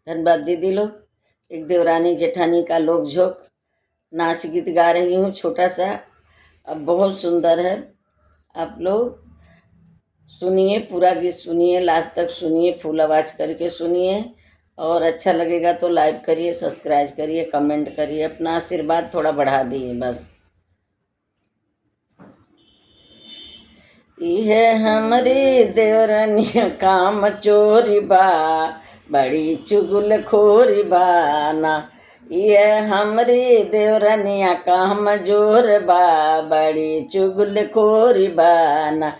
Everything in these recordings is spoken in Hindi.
धन्यवाद दीदी लोग। एक देवरानी जेठानी का लोक झोंक नाच गीत गा रही हूँ, छोटा सा, अब बहुत सुंदर है। आप लोग सुनिए, पूरा गीत सुनिए, लास्ट तक सुनिए, फुल आवाज करके सुनिए। और अच्छा लगेगा तो लाइक करिए, सब्सक्राइब करिए, कमेंट करिए, अपना आशीर्वाद थोड़ा बढ़ा दिए बस। इहे हमरी देवरनिया काम चोरी बा, बड़ी चुगल खोरी बाना। ये हमरी देवरनिया काम जोर बा, बड़ी चुगल खोरी बाना।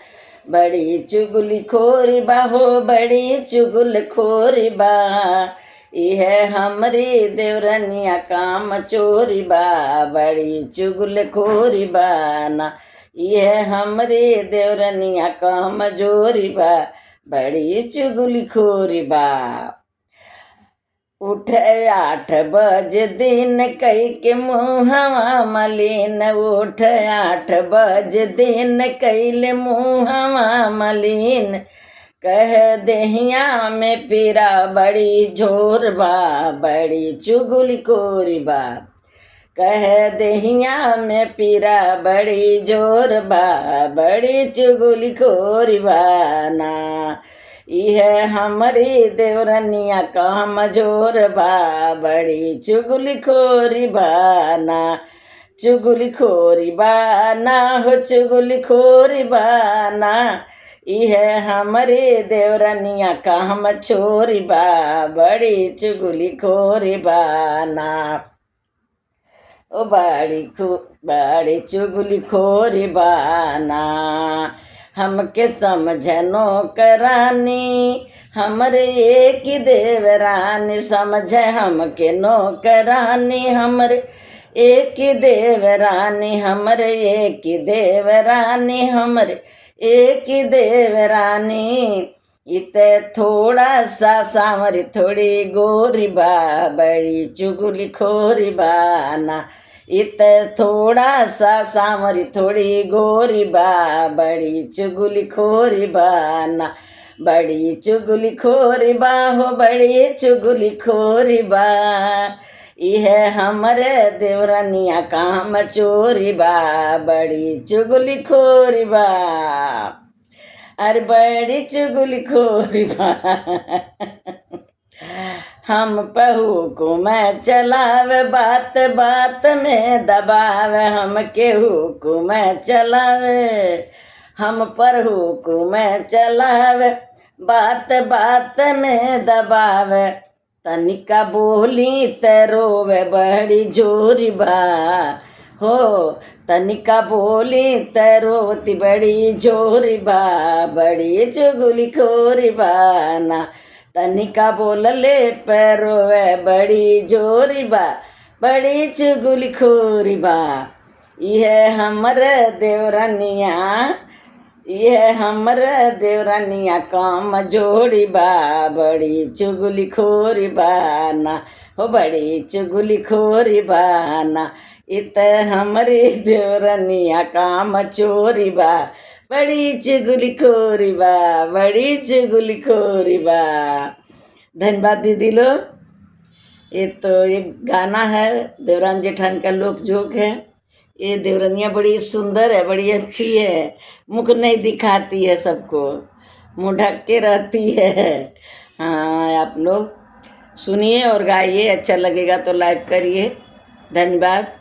बड़ी चुगली खोरी बा हो, बड़ी चुगल खोरी बा। यह हमरी देवरनिया काम चोरी बा, बड़ी चुगल खोरी बाना। यह हमरे देवरनिया काम जोरी बा, बड़ी चुगली खोरी बा। उठ 8 बजे दिन कई के मुहवा मलिन, उठ 8 बजे दिन कैले मुहवा मलिन। कह देहिया में पीरा बड़ी जोर बा, बड़ी चुगली खोरी बा। कह देहिया में पीरा बड़ी जोर बा, बड़ी चुगली खोरी बाना। यह हमारी देवरनिया काम जोर बा, बड़ी चुगली खोरी बाना। चुगली खोरी बाना हो, चुगली खोरी बाना। यह हमारी देवरनिया काम छोरी बा, बड़ी चुगली खोरी बाना। ओ बड़ी चुगली खोरी बाना। हमके समझनो करानी, हमरे एक ही देवरानी। समझ हमके नौकरानी, हमरे एक ही देवरानी। हमरे एक ही देवरानी, हमरे एक ही देवरानी। इते थोड़ा सा सांवरी थोड़ी गोरी बा, बड़ी चुगली खोरी बाना। इत थोड़ा सा सांवरी थोड़ी गोरी बा, बड़ी चुगली खोरी बाना। बड़ी चुगली खोरी बा हो, बड़ी चुगली खोरी बा। यह हमरे देवरनिया काम चोरी बा, बड़ी चुगली खोरी बा। अरे बड़ी चुगली खोरी बा। हम पहू को मैं चलावे, बात बात में दबावे। हम केहू को मैं चलावे, हम परहू को मैं चलावे, बात बात में दबावे। तनिका बोली तरोवे, बड़ी जोरी बा हो। तनिका बोली तरोती, बड़ी जोरी बा, बड़ी चुगली खोरी बाना। तनिका बोलले पैरोवे, बड़ी जोरी बा, बड़ी चुगली खोरी बा। यह हमर देवरनिया, यह हमर देवरनिया काम जोड़ी बा, बड़ी चुगली खोरी बाना हो, बड़ी चुगली खोरी बाना। इत हमरी देवरनिया काम चोरी बा, बड़ी चुगली खोरी बा, बड़ी चुगली खोरी बा। धन्यवाद दीदी लोग। ये तो एक गाना है, देवरान जेठान का लोक जोक है। ये देवरनिया बड़ी सुंदर है, बड़ी अच्छी है, मुख नहीं दिखाती है सबको, मुँह ढक के रहती है। हाँ, आप लोग सुनिए और गाइए, अच्छा लगेगा तो लाइक करिए। धन्यवाद।